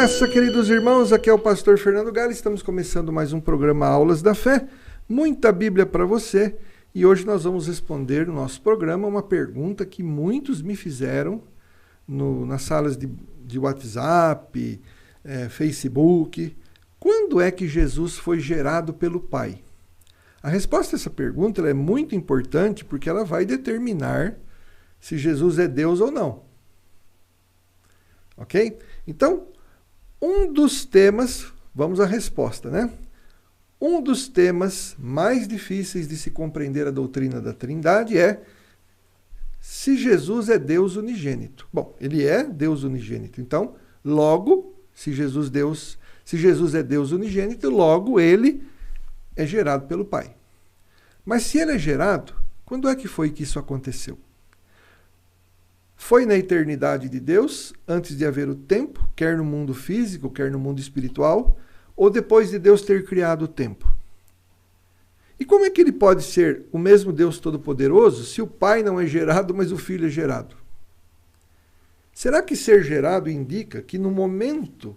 graça, queridos irmãos, aqui é o pastor Fernando Gala, estamos começando mais um programa Aulas da Fé, muita Bíblia para você, e hoje nós vamos responder no nosso programa uma pergunta que muitos me fizeram nas salas de WhatsApp, Facebook. Quando é que Jesus foi gerado pelo Pai? A resposta a essa pergunta ela é muito importante porque ela vai determinar se Jesus é Deus ou não. Ok? Então, um dos temas, vamos à resposta, né? Um dos temas mais difíceis de se compreender a doutrina da Trindade é se Jesus é Deus unigênito. Bom, ele é Deus unigênito. Então, logo, se Jesus é Deus unigênito, logo ele é gerado pelo Pai. Mas se ele é gerado, quando é que foi que isso aconteceu? Foi na eternidade de Deus, antes de haver o tempo, quer no mundo físico, quer no mundo espiritual, ou depois de Deus ter criado o tempo? E como é que ele pode ser o mesmo Deus Todo-Poderoso se o Pai não é gerado, mas o Filho é gerado? Será que ser gerado indica que no momento,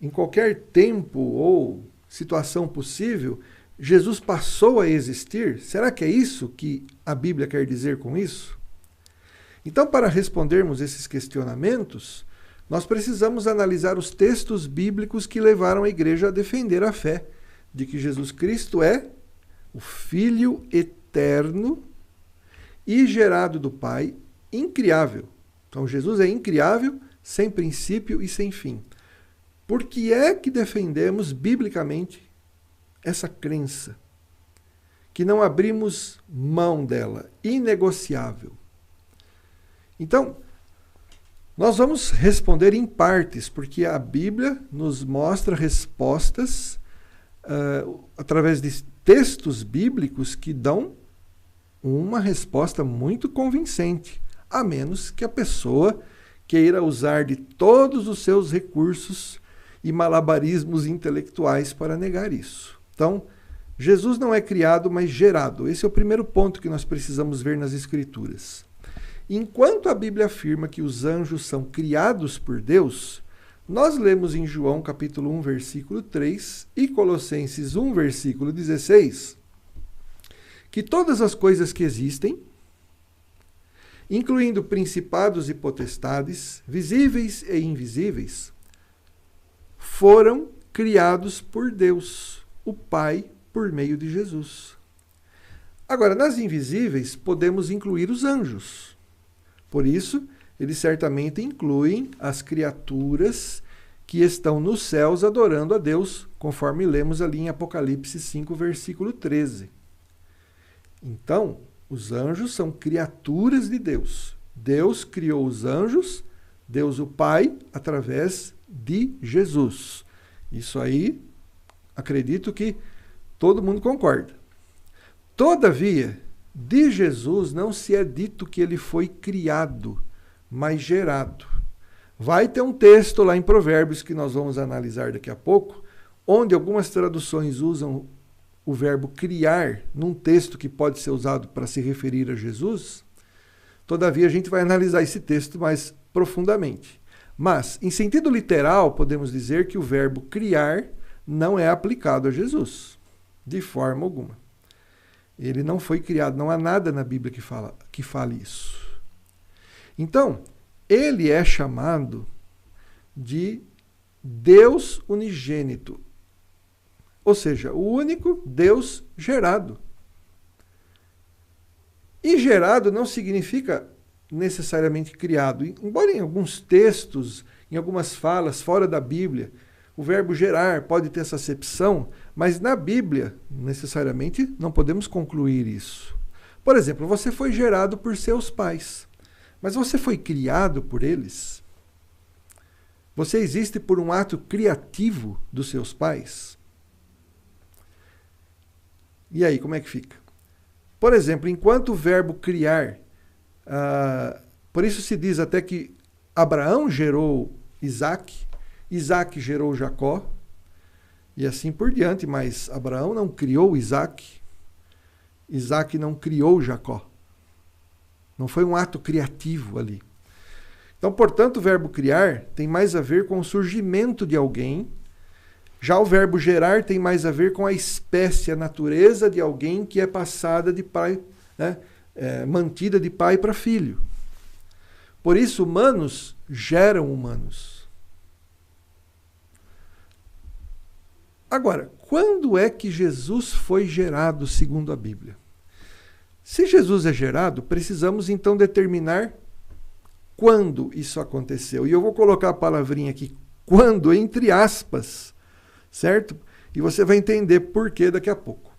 em qualquer tempo ou situação possível, Jesus passou a existir? Será que é isso que a Bíblia quer dizer com isso? Então, para respondermos esses questionamentos, nós precisamos analisar os textos bíblicos que levaram a igreja a defender a fé de que Jesus Cristo é o Filho eterno e gerado do Pai, incriável. Então, Jesus é incriável, sem princípio e sem fim. Por que é que defendemos biblicamente essa crença? Que não abrimos mão dela, inegociável. Então, nós vamos responder em partes, porque a Bíblia nos mostra respostas através de textos bíblicos que dão uma resposta muito convincente, a menos que a pessoa queira usar de todos os seus recursos e malabarismos intelectuais para negar isso. Então, Jesus não é criado, mas gerado. Esse é o primeiro ponto que nós precisamos ver nas Escrituras. Enquanto a Bíblia afirma que os anjos são criados por Deus, nós lemos em João capítulo 1, versículo 3 e Colossenses 1, versículo 16, que todas as coisas que existem, incluindo principados e potestades, visíveis e invisíveis, foram criados por Deus, o Pai, por meio de Jesus. Agora, nas invisíveis, podemos incluir os anjos. Por isso, eles certamente incluem as criaturas que estão nos céus adorando a Deus, conforme lemos ali em Apocalipse 5, versículo 13. Então, os anjos são criaturas de Deus. Deus criou os anjos, Deus o Pai, através de Jesus. Isso aí, acredito que todo mundo concorda. Todavia, de Jesus não se é dito que ele foi criado, mas gerado. Vai ter um texto lá em Provérbios que nós vamos analisar daqui a pouco, onde algumas traduções usam o verbo criar num texto que pode ser usado para se referir a Jesus. Todavia, a gente vai analisar esse texto mais profundamente. Mas, em sentido literal, podemos dizer que o verbo criar não é aplicado a Jesus, de forma alguma. Ele não foi criado, não há nada na Bíblia que fale isso. Então, ele é chamado de Deus unigênito, ou seja, o único Deus gerado. E gerado não significa necessariamente criado, embora em alguns textos, em algumas falas fora da Bíblia, o verbo gerar pode ter essa acepção, mas na Bíblia, necessariamente, não podemos concluir isso. Por exemplo, você foi gerado por seus pais, mas você foi criado por eles? Você existe por um ato criativo dos seus pais? E aí, como é que fica? Por exemplo, enquanto o verbo criar, por isso se diz até que Abraão gerou Isaac, Isaac gerou Jacó, e assim por diante, mas Abraão não criou Isaac, Isaac não criou Jacó. Não foi um ato criativo ali. Então, portanto, o verbo criar tem mais a ver com o surgimento de alguém. Já o verbo gerar tem mais a ver com a espécie, a natureza de alguém que é passada de pai, né? Mantida de pai para filho. Por isso, humanos geram humanos. Agora, quando é que Jesus foi gerado segundo a Bíblia? Se Jesus é gerado, precisamos então determinar quando isso aconteceu. E eu vou colocar a palavrinha aqui, quando, entre aspas, certo? E você vai entender por quê daqui a pouco.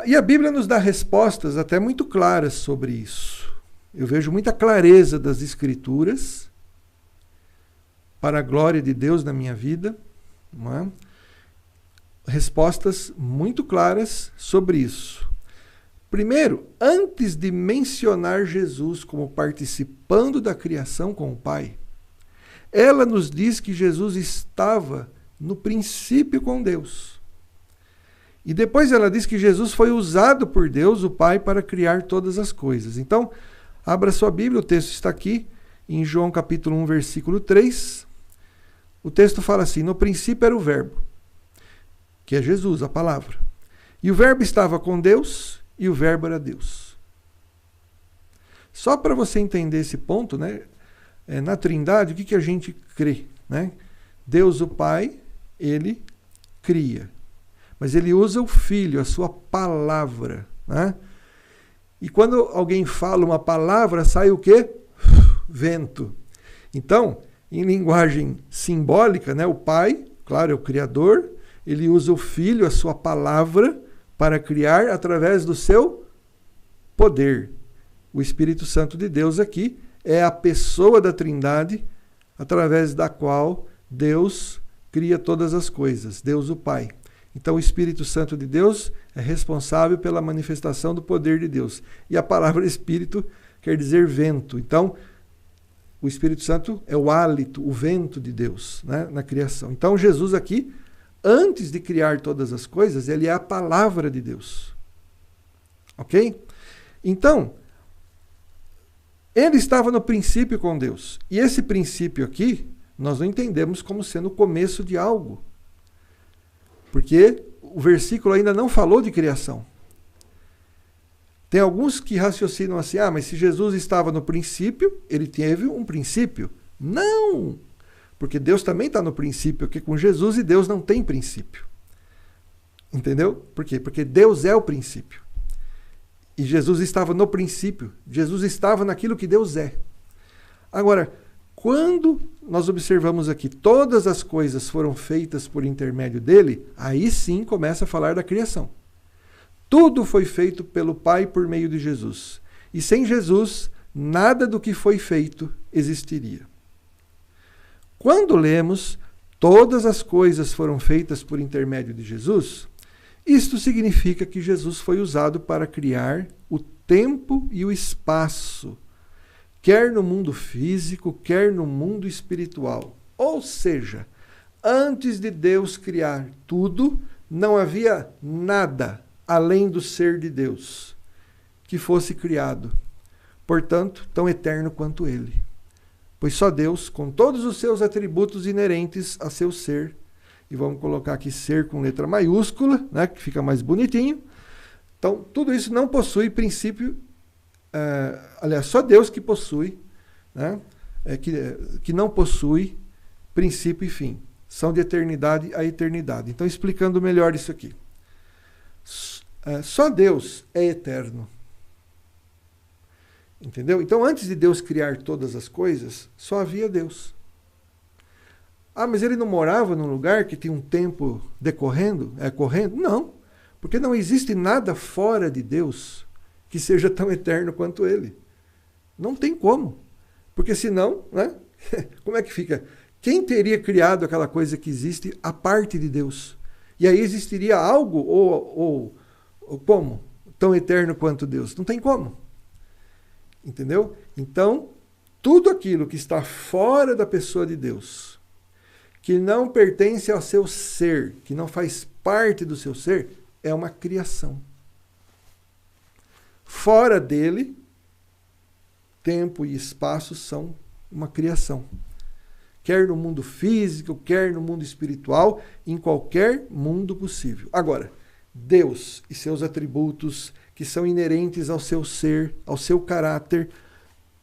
E a Bíblia nos dá respostas até muito claras sobre isso. Eu vejo muita clareza das Escrituras para a glória de Deus na minha vida, não é? Respostas muito claras sobre isso. Primeiro, antes de mencionar Jesus como participando da criação com o Pai, ela nos diz que Jesus estava no princípio com Deus. E depois ela diz que Jesus foi usado por Deus, o Pai, para criar todas as coisas. Então, abra sua Bíblia, o texto está aqui, em João capítulo 1, versículo 3. O texto fala assim: no princípio era o Verbo, que é Jesus, a palavra. E o Verbo estava com Deus, e o Verbo era Deus. Só para você entender esse ponto, né? Na Trindade, o que a gente crê? Né? Deus, o Pai, ele cria. Mas ele usa o Filho, a sua palavra. Né? E quando alguém fala uma palavra, sai o quê? Vento. Então, em linguagem simbólica, né? O Pai, claro, é o Criador, ele usa o Filho, a sua palavra, para criar através do seu poder. O Espírito Santo de Deus aqui é a pessoa da Trindade através da qual Deus cria todas as coisas, Deus o Pai. Então o Espírito Santo de Deus é responsável pela manifestação do poder de Deus. E a palavra Espírito quer dizer vento. Então o Espírito Santo é o hálito, o vento de Deus, né, na criação. Então Jesus aqui, antes de criar todas as coisas, ele é a palavra de Deus. Ok? Então, ele estava no princípio com Deus. E esse princípio aqui, nós não entendemos como sendo o começo de algo. Porque o versículo ainda não falou de criação. Tem alguns que raciocinam assim: mas se Jesus estava no princípio, ele teve um princípio. Não! Porque Deus também está no princípio aqui com Jesus e Deus não tem princípio. Entendeu? Por quê? Porque Deus é o princípio. E Jesus estava no princípio. Jesus estava naquilo que Deus é. Agora, quando nós observamos aqui todas as coisas foram feitas por intermédio dele, aí sim começa a falar da criação. Tudo foi feito pelo Pai por meio de Jesus. E sem Jesus, nada do que foi feito existiria. Quando lemos todas as coisas foram feitas por intermédio de Jesus, isto significa que Jesus foi usado para criar o tempo e o espaço, quer no mundo físico, quer no mundo espiritual. Ou seja, antes de Deus criar tudo, não havia nada além do ser de Deus que fosse criado. Portanto, tão eterno quanto ele. Pois só Deus, com todos os seus atributos inerentes a seu ser, e vamos colocar aqui ser com letra maiúscula, né, que fica mais bonitinho. Então, tudo isso não possui princípio, aliás, só Deus que possui, né, que não possui princípio e fim. São de eternidade a eternidade. Então, explicando melhor isso aqui. Só Deus é eterno. Entendeu? Então, antes de Deus criar todas as coisas, só havia Deus. Mas ele não morava num lugar que tinha um tempo decorrendo, correndo? Não, porque não existe nada fora de Deus que seja tão eterno quanto ele. Não tem como. Porque senão, né? Como é que fica? Quem teria criado aquela coisa que existe à parte de Deus? E aí existiria algo, ou como? Tão eterno quanto Deus? Não tem como. Entendeu? Então, tudo aquilo que está fora da pessoa de Deus, que não pertence ao seu ser, que não faz parte do seu ser, é uma criação. Fora dele, tempo e espaço são uma criação. Quer no mundo físico, quer no mundo espiritual, em qualquer mundo possível. Agora, Deus e seus atributos que são inerentes ao seu ser, ao seu caráter,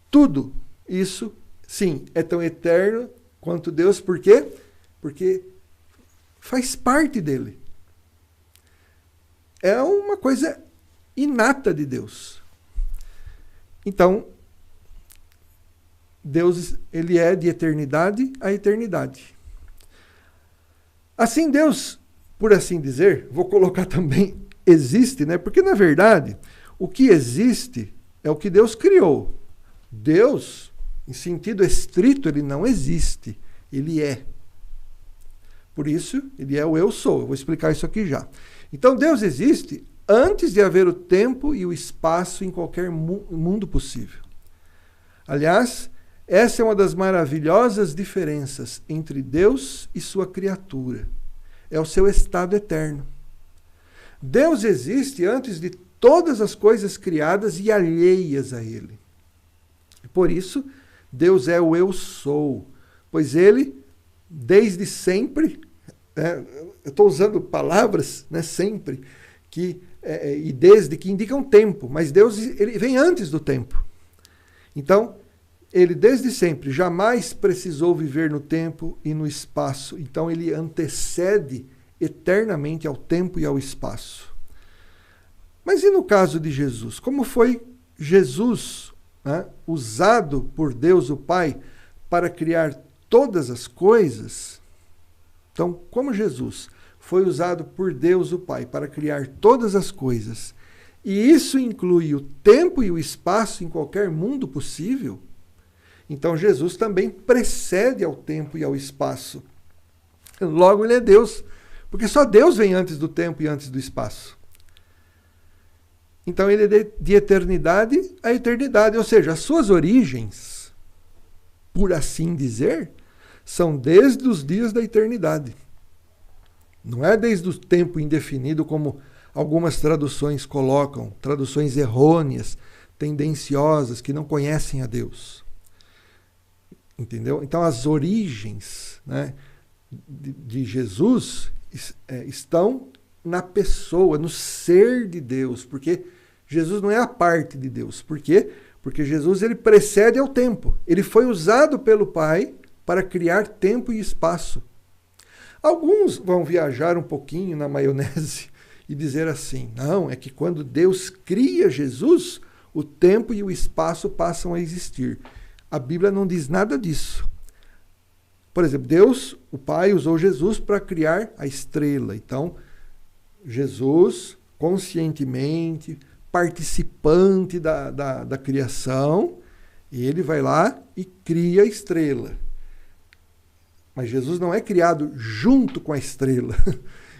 tudo isso, sim, é tão eterno quanto Deus. Por quê? Porque faz parte dele. É uma coisa inata de Deus. Então, Deus, ele é de eternidade a eternidade. Assim, Deus, por assim dizer, vou colocar também existe, né? Porque, na verdade, o que existe é o que Deus criou. Deus, em sentido estrito, ele não existe. Ele é. Por isso, ele é o eu sou. Eu vou explicar isso aqui já. Então, Deus existe antes de haver o tempo e o espaço em qualquer mundo possível. Aliás, essa é uma das maravilhosas diferenças entre Deus e sua criatura. É o seu estado eterno. Deus existe antes de todas as coisas criadas e alheias a ele. Por isso, Deus é o eu sou, pois ele, desde sempre, eu estou usando palavras, né, sempre, e desde que indicam tempo, mas Deus ele vem antes do tempo. Então, ele desde sempre jamais precisou viver no tempo e no espaço. Então, ele antecede eternamente ao tempo e ao espaço. Mas e no caso de Jesus? Como foi Jesus, né, usado por Deus o Pai para criar todas as coisas? Então, como Jesus foi usado por Deus o Pai para criar todas as coisas, e isso inclui o tempo e o espaço em qualquer mundo possível, então Jesus também precede ao tempo e ao espaço. Logo, ele é Deus, porque só Deus vem antes do tempo e antes do espaço. Então ele é de eternidade a eternidade, ou seja, as suas origens, por assim dizer, são desde os dias da eternidade. Não é desde o tempo indefinido, como algumas traduções colocam, traduções errôneas, tendenciosas, que não conhecem a Deus. Entendeu? Então as origens, né, de Jesus estão na pessoa, no ser de Deus, porque Jesus não é a parte de Deus. Por quê? Porque Jesus ele precede ao tempo. Ele foi usado pelo Pai para criar tempo e espaço. Alguns vão viajar um pouquinho na maionese e dizer assim, não, é que quando Deus cria Jesus, o tempo e o espaço passam a existir. A Bíblia não diz nada disso. Por exemplo, Deus, o Pai, usou Jesus para criar a estrela. Então, Jesus, conscientemente, participante da criação, ele vai lá e cria a estrela. Mas Jesus não é criado junto com a estrela.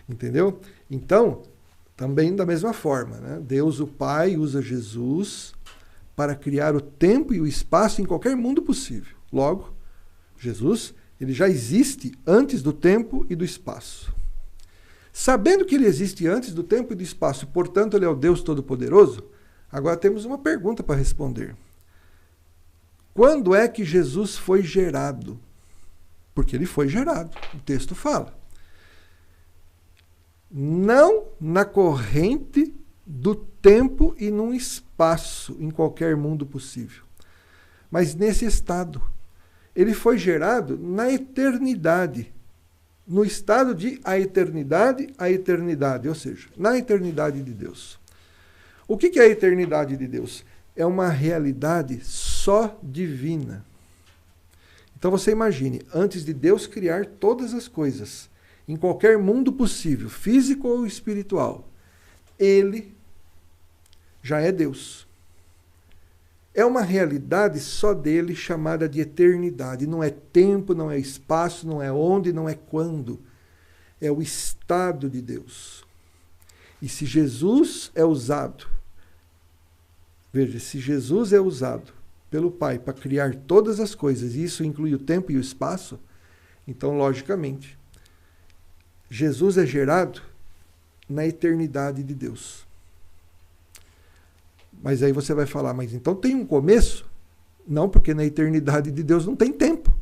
Entendeu? Então, também da mesma forma, né? Deus, o Pai, usa Jesus para criar o tempo e o espaço em qualquer mundo possível. Logo, Jesus, ele já existe antes do tempo e do espaço. Sabendo que ele existe antes do tempo e do espaço, portanto, ele é o Deus Todo-Poderoso, agora temos uma pergunta para responder. Quando é que Jesus foi gerado? Porque ele foi gerado, o texto fala. Não na corrente do tempo e num espaço, em qualquer mundo possível, mas nesse estado. Ele foi gerado na eternidade, no estado de a eternidade, ou seja, na eternidade de Deus. O que é a eternidade de Deus? É uma realidade só divina. Então você imagine, antes de Deus criar todas as coisas, em qualquer mundo possível, físico ou espiritual, ele já é Deus. É uma realidade só dele, chamada de eternidade. Não é tempo, não é espaço, não é onde, não é quando. É o estado de Deus. E se Jesus é usado, veja, se Jesus é usado pelo Pai para criar todas as coisas, e isso inclui o tempo e o espaço, então, logicamente, Jesus é gerado na eternidade de Deus. Mas aí você vai falar, mas então tem um começo? Não, porque na eternidade de Deus não tem tempo.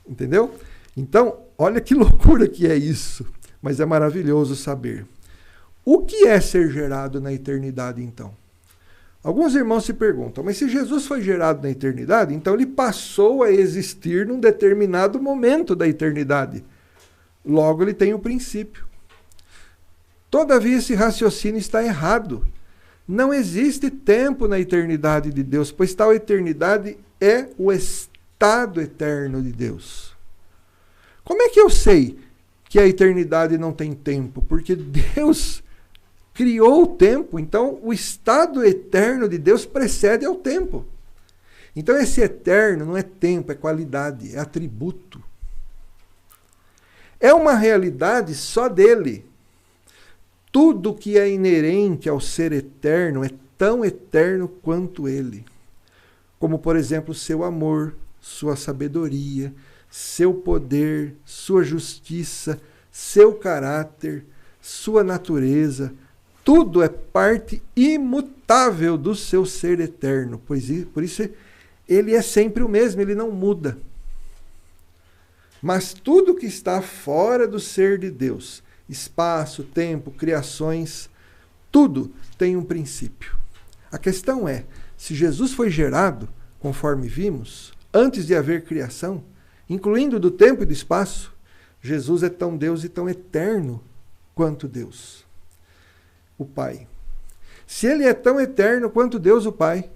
Entendeu? Então, olha que loucura que é isso. Mas é maravilhoso saber. O que é ser gerado na eternidade, então? Alguns irmãos se perguntam, mas se Jesus foi gerado na eternidade, então ele passou a existir num determinado momento da eternidade. Logo, ele tem o princípio. Todavia, esse raciocínio está errado. Não existe tempo na eternidade de Deus, pois tal eternidade é o estado eterno de Deus. Como é que eu sei que a eternidade não tem tempo? Porque Deus criou o tempo, então o estado eterno de Deus precede ao tempo. Então esse eterno não é tempo, é qualidade, é atributo. É uma realidade só dele. Tudo que é inerente ao ser eterno é tão eterno quanto ele. Como, por exemplo, seu amor, sua sabedoria, seu poder, sua justiça, seu caráter, sua natureza. Tudo é parte imutável do seu ser eterno. Por isso ele é sempre o mesmo, ele não muda. Mas tudo que está fora do ser de Deus, espaço, tempo, criações, tudo tem um princípio. A questão é, se Jesus foi gerado, conforme vimos, antes de haver criação, incluindo do tempo e do espaço, Jesus é tão Deus e tão eterno quanto Deus, o Pai. Se ele é tão eterno quanto Deus, o Pai,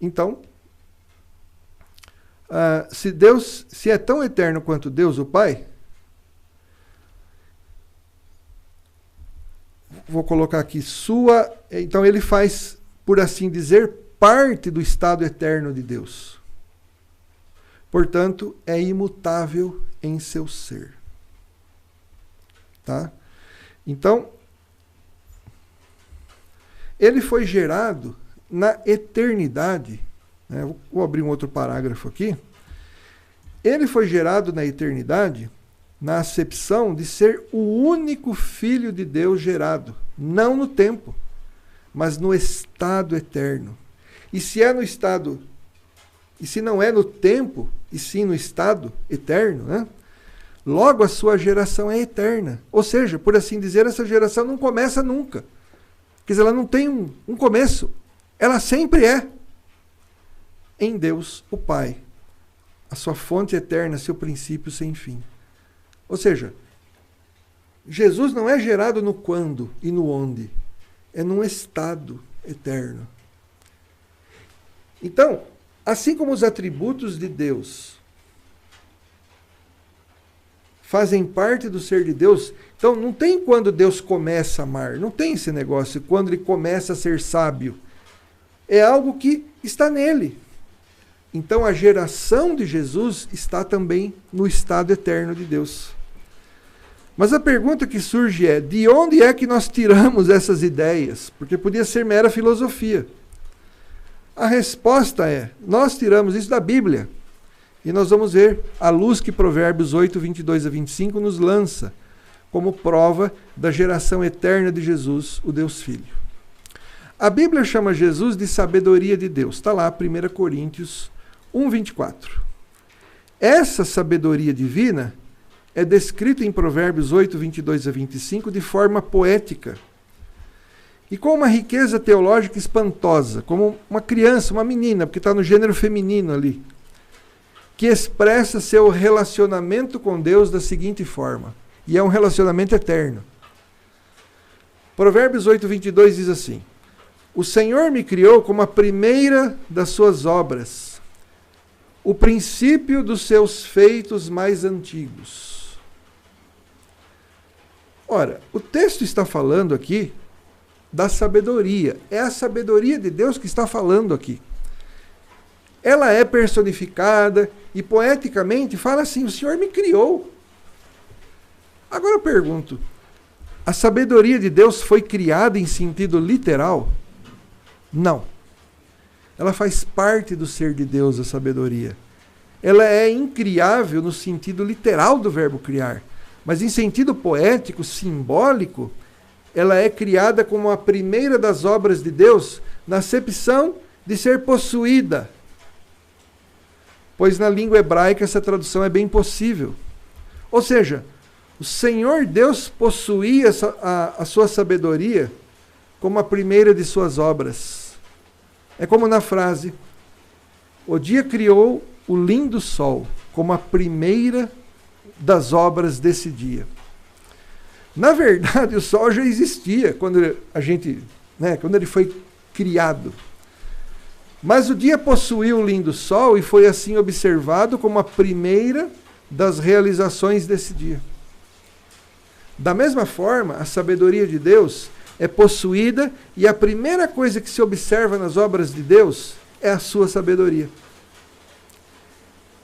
então, se é tão eterno quanto Deus, o Pai, vou colocar aqui, então ele faz, por assim dizer, parte do estado eterno de Deus. Portanto, é imutável em seu ser. Tá? Então, ele foi gerado na eternidade. Né? Vou abrir um outro parágrafo aqui. Ele foi gerado na eternidade na acepção de ser o único Filho de Deus gerado, não no tempo, mas no estado eterno. E se é no estado, e se não é no tempo, e sim no estado eterno, né? Logo a sua geração é eterna. Ou seja, por assim dizer, essa geração não começa nunca. Quer dizer, ela não tem um começo. Ela sempre é em Deus, o Pai. A sua fonte eterna, seu princípio sem fim. Ou seja, Jesus não é gerado no quando e no onde. É num estado eterno. Então, assim como os atributos de Deus fazem parte do ser de Deus, então não tem quando Deus começa a amar, não tem esse negócio, quando ele começa a ser sábio. É algo que está nele. Então a geração de Jesus está também no estado eterno de Deus. Mas a pergunta que surge é, de onde é que nós tiramos essas ideias? Porque podia ser mera filosofia. A resposta é, nós tiramos isso da Bíblia. E nós vamos ver a luz que Provérbios 8, 22 a 25 nos lança como prova da geração eterna de Jesus, o Deus Filho. A Bíblia chama Jesus de sabedoria de Deus. Está lá, 1 Coríntios 1, 24. Essa sabedoria divina é descrita em Provérbios 8, 22 a 25 de forma poética e com uma riqueza teológica espantosa, como uma criança, uma menina, porque está no gênero feminino ali, que expressa seu relacionamento com Deus da seguinte forma, e é um relacionamento eterno. Provérbios 8, 22 diz assim, o Senhor me criou como a primeira das suas obras, o princípio dos seus feitos mais antigos. Ora, o texto está falando aqui da sabedoria. É a sabedoria de Deus que está falando aqui. Ela é personificada e poeticamente fala assim, o Senhor me criou. Agora eu pergunto, a sabedoria de Deus foi criada em sentido literal? Não. Ela faz parte do ser de Deus, a sabedoria. Ela é incriável no sentido literal do verbo criar. Mas em sentido poético, simbólico, ela é criada como a primeira das obras de Deus, na acepção de ser possuída. Pois na língua hebraica essa tradução é bem possível. Ou seja, o Senhor Deus possuía a sua sabedoria como a primeira de suas obras. É como na frase: o dia criou o lindo sol como a primeira das obras desse dia. Na verdade, o sol já existia quando ele foi criado. Mas o dia possuiu o lindo sol e foi assim observado como a primeira das realizações desse dia. Da mesma forma, a sabedoria de Deus é possuída e a primeira coisa que se observa nas obras de Deus é a sua sabedoria.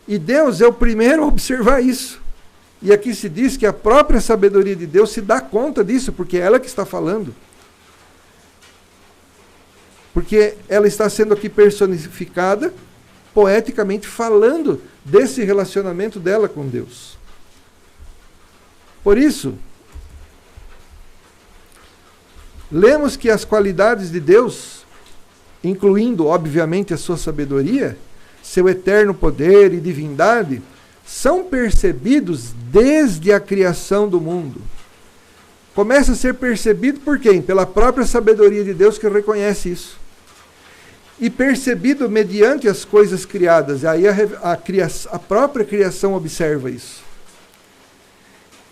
E Deus é o primeiro a observar isso. E aqui se diz que a própria sabedoria de Deus se dá conta disso, porque é ela que está falando. Porque ela está sendo aqui personificada, poeticamente falando desse relacionamento dela com Deus. Por isso, lemos que as qualidades de Deus, incluindo, obviamente, a sua sabedoria, seu eterno poder e divindade, são percebidos desde a criação do mundo. Começa a ser percebido por quem? Pela própria sabedoria de Deus, que reconhece isso. E percebido mediante as coisas criadas. Aí a própria criação observa isso.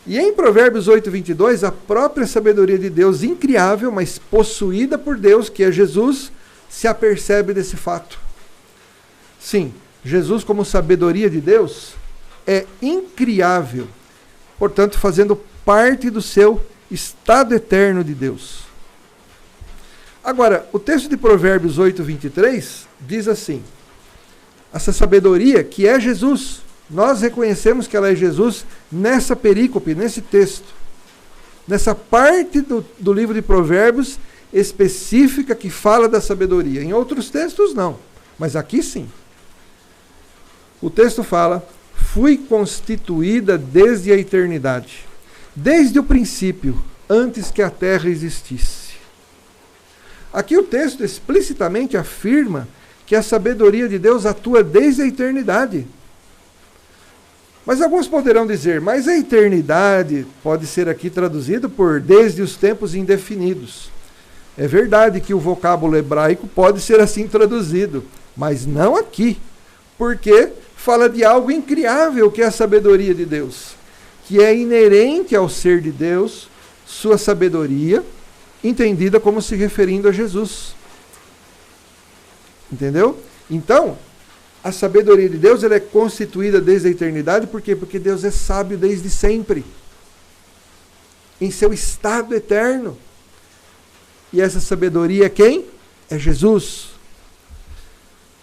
E em Provérbios 8:22, a própria sabedoria de Deus, incriável, mas possuída por Deus, que é Jesus, se apercebe desse fato. Sim, Jesus, como sabedoria de Deus, é incriável, portanto, fazendo parte do seu estado eterno de Deus. Agora, o texto de Provérbios 8:23 diz assim: essa sabedoria que é Jesus, nós reconhecemos que ela é Jesus nessa perícope, nesse texto, nessa parte do livro de Provérbios específica que fala da sabedoria. Em outros textos não, mas aqui sim. O texto fala: fui constituída desde a eternidade, desde o princípio, antes que a terra existisse. Aqui o texto explicitamente afirma que a sabedoria de Deus atua desde a eternidade. Mas alguns poderão dizer, mas a eternidade pode ser aqui traduzido por desde os tempos indefinidos. É verdade que o vocábulo hebraico pode ser assim traduzido, mas não aqui, porque fala de algo incriável que é a sabedoria de Deus, que é inerente ao ser de Deus, sua sabedoria, entendida como se referindo a Jesus. Entendeu? Então, a sabedoria de Deus ela é constituída desde a eternidade, por quê? Porque Deus é sábio desde sempre, em seu estado eterno. E essa sabedoria é quem? É Jesus.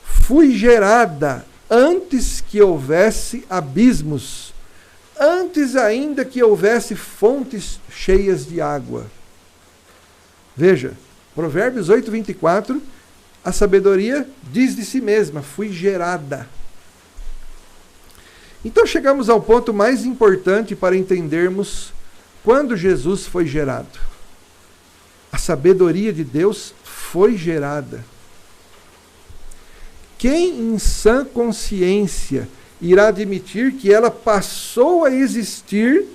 Fui gerada antes que houvesse abismos, antes ainda que houvesse fontes cheias de água. Veja, Provérbios 8:24, a sabedoria diz de si mesma, fui gerada. Então chegamos ao ponto mais importante para entendermos quando Jesus foi gerado. A sabedoria de Deus foi gerada. Quem em sã consciência irá admitir que ela passou a existir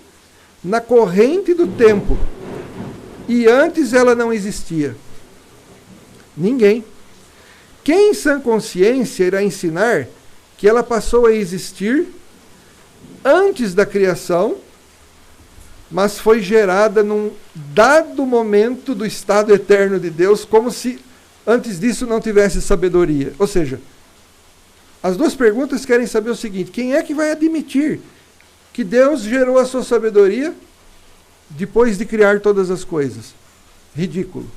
na corrente do tempo e antes ela não existia? Ninguém. Quem em sã consciência irá ensinar que ela passou a existir antes da criação, mas foi gerada num dado momento do estado eterno de Deus, como se antes disso não tivesse sabedoria? Ou seja, as duas perguntas querem saber o seguinte: quem é que vai admitir que Deus gerou a sua sabedoria depois de criar todas as coisas? Ridículo.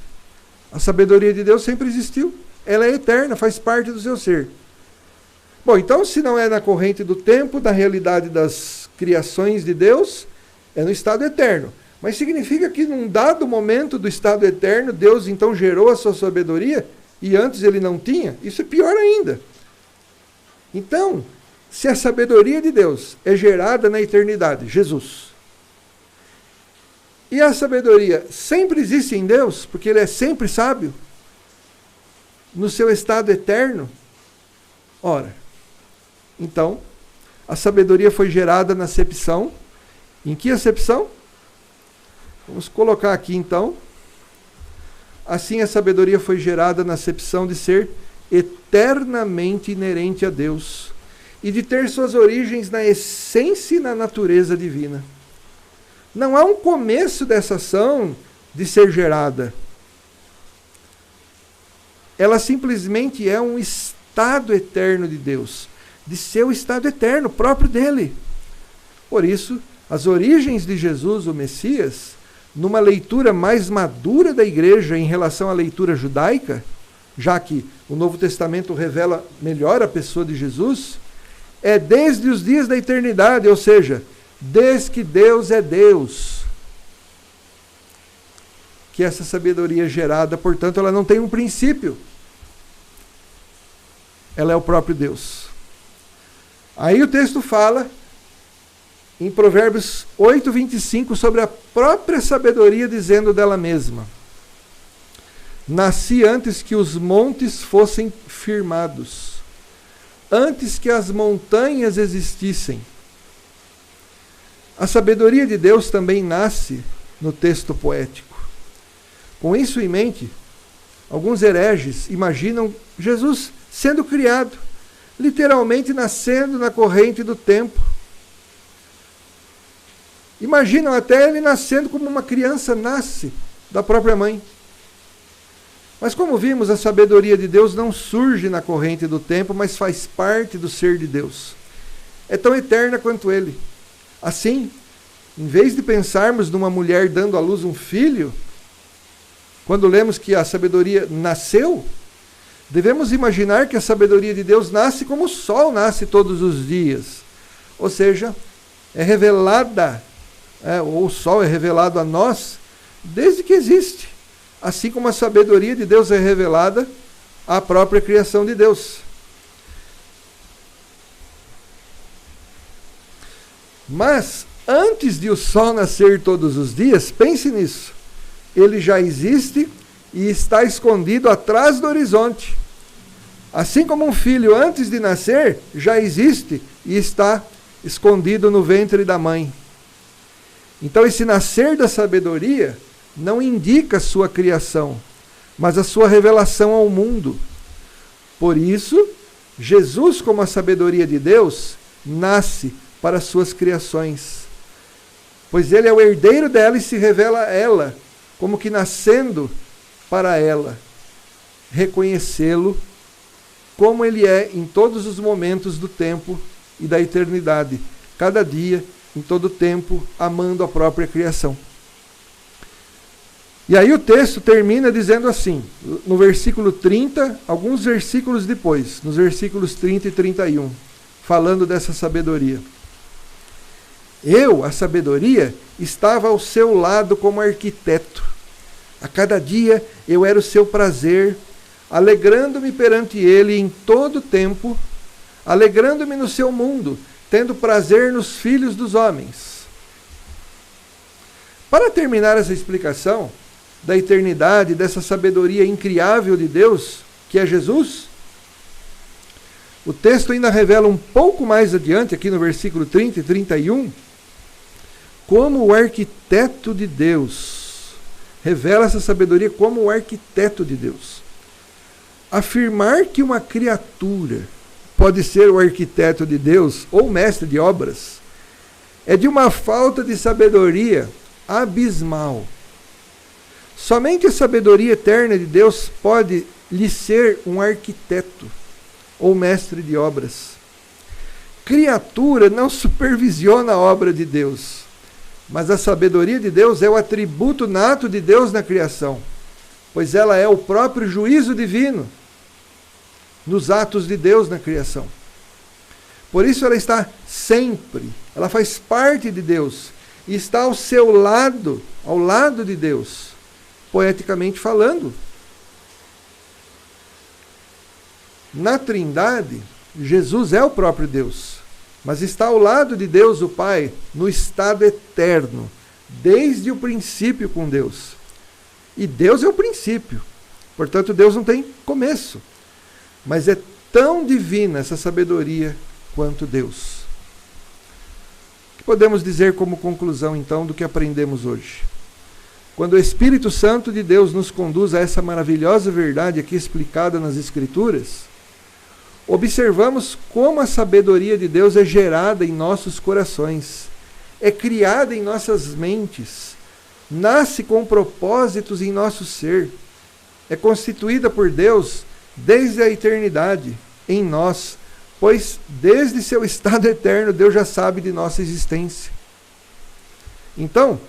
A sabedoria de Deus sempre existiu. Ela é eterna, faz parte do seu ser. Bom, então se não é na corrente do tempo, da realidade das criações de Deus, é no estado eterno. Mas significa que num dado momento do estado eterno, Deus então gerou a sua sabedoria e antes ele não tinha? Isso é pior ainda. Então, se a sabedoria de Deus é gerada na eternidade, Jesus, e a sabedoria sempre existe em Deus, porque ele é sempre sábio, no seu estado eterno? Ora, então, a sabedoria foi gerada na acepção. Em que acepção? Vamos colocar aqui então. Assim a sabedoria foi gerada na acepção de ser eternamente inerente a Deus e de ter suas origens na essência e na natureza divina. Não há um começo dessa ação de ser gerada. Ela simplesmente é um estado eterno de Deus, de seu estado eterno, próprio dele. Por isso, as origens de Jesus, o Messias, numa leitura mais madura da igreja em relação à leitura judaica, já que o Novo Testamento revela melhor a pessoa de Jesus, é desde os dias da eternidade, ou seja, desde que Deus é Deus, que essa sabedoria é gerada, portanto, ela não tem um princípio. Ela é o próprio Deus. Aí o texto fala, em Provérbios 8:25, sobre a própria sabedoria, dizendo dela mesma: nasci antes que os montes fossem firmados, antes que as montanhas existissem. A sabedoria de Deus também nasce no texto poético. Com isso em mente, alguns hereges imaginam Jesus sendo criado, literalmente nascendo na corrente do tempo. Imaginam até ele nascendo como uma criança nasce da própria mãe. Mas como vimos, a sabedoria de Deus não surge na corrente do tempo, mas faz parte do ser de Deus. É tão eterna quanto ele. Assim, em vez de pensarmos numa mulher dando à luz um filho, quando lemos que a sabedoria nasceu, devemos imaginar que a sabedoria de Deus nasce como o sol nasce todos os dias. Ou seja, é revelada, ou o sol é revelado a nós desde que existe. Assim como a sabedoria de Deus é revelada à própria criação de Deus. Mas, antes de o sol nascer todos os dias, pense nisso. Ele já existe e está escondido atrás do horizonte. Assim como um filho, antes de nascer, já existe e está escondido no ventre da mãe. Então, esse nascer da sabedoria não indica a sua criação, mas a sua revelação ao mundo. Por isso, Jesus, como a sabedoria de Deus, nasce para as suas criações, pois ele é o herdeiro dela e se revela a ela, como que nascendo para ela, reconhecê-lo como ele é em todos os momentos do tempo e da eternidade, cada dia, em todo tempo, amando a própria criação. E aí o texto termina dizendo assim, no versículo 30, alguns versículos depois, nos versículos 30 e 31, falando dessa sabedoria. Eu, a sabedoria, estava ao seu lado como arquiteto. A cada dia eu era o seu prazer, alegrando-me perante ele em todo tempo, alegrando-me no seu mundo, tendo prazer nos filhos dos homens. Para terminar essa explicação da eternidade, dessa sabedoria incriável de Deus, que é Jesus, o texto ainda revela um pouco mais adiante, aqui no versículo 30 e 31, como o arquiteto de Deus, revela essa sabedoria como o arquiteto de Deus. Afirmar que uma criatura pode ser o arquiteto de Deus ou mestre de obras é de uma falta de sabedoria abismal. Somente a sabedoria eterna de Deus pode lhe ser um arquiteto ou mestre de obras. Criatura não supervisiona a obra de Deus, mas a sabedoria de Deus é o atributo nato de Deus na criação, pois ela é o próprio juízo divino nos atos de Deus na criação. Por isso ela está sempre, ela faz parte de Deus e está ao seu lado, ao lado de Deus, poeticamente falando. Na Trindade, Jesus é o próprio Deus, mas está ao lado de Deus o Pai, no estado eterno, desde o princípio com Deus. E Deus é o princípio. Portanto, Deus não tem começo. Mas é tão divina essa sabedoria quanto Deus. O que podemos dizer como conclusão, então, do que aprendemos hoje? Quando o Espírito Santo de Deus nos conduz a essa maravilhosa verdade aqui explicada nas Escrituras, observamos como a sabedoria de Deus é gerada em nossos corações, é criada em nossas mentes, nasce com propósitos em nosso ser, é constituída por Deus desde a eternidade em nós, pois desde seu estado eterno Deus já sabe de nossa existência. Então,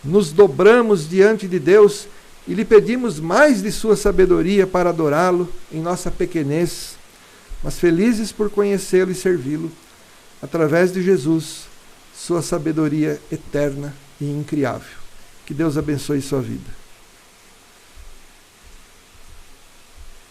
nos dobramos diante de Deus e lhe pedimos mais de sua sabedoria para adorá-lo em nossa pequenez, mas felizes por conhecê-lo e servi-lo, através de Jesus, sua sabedoria eterna e incriável. Que Deus abençoe sua vida.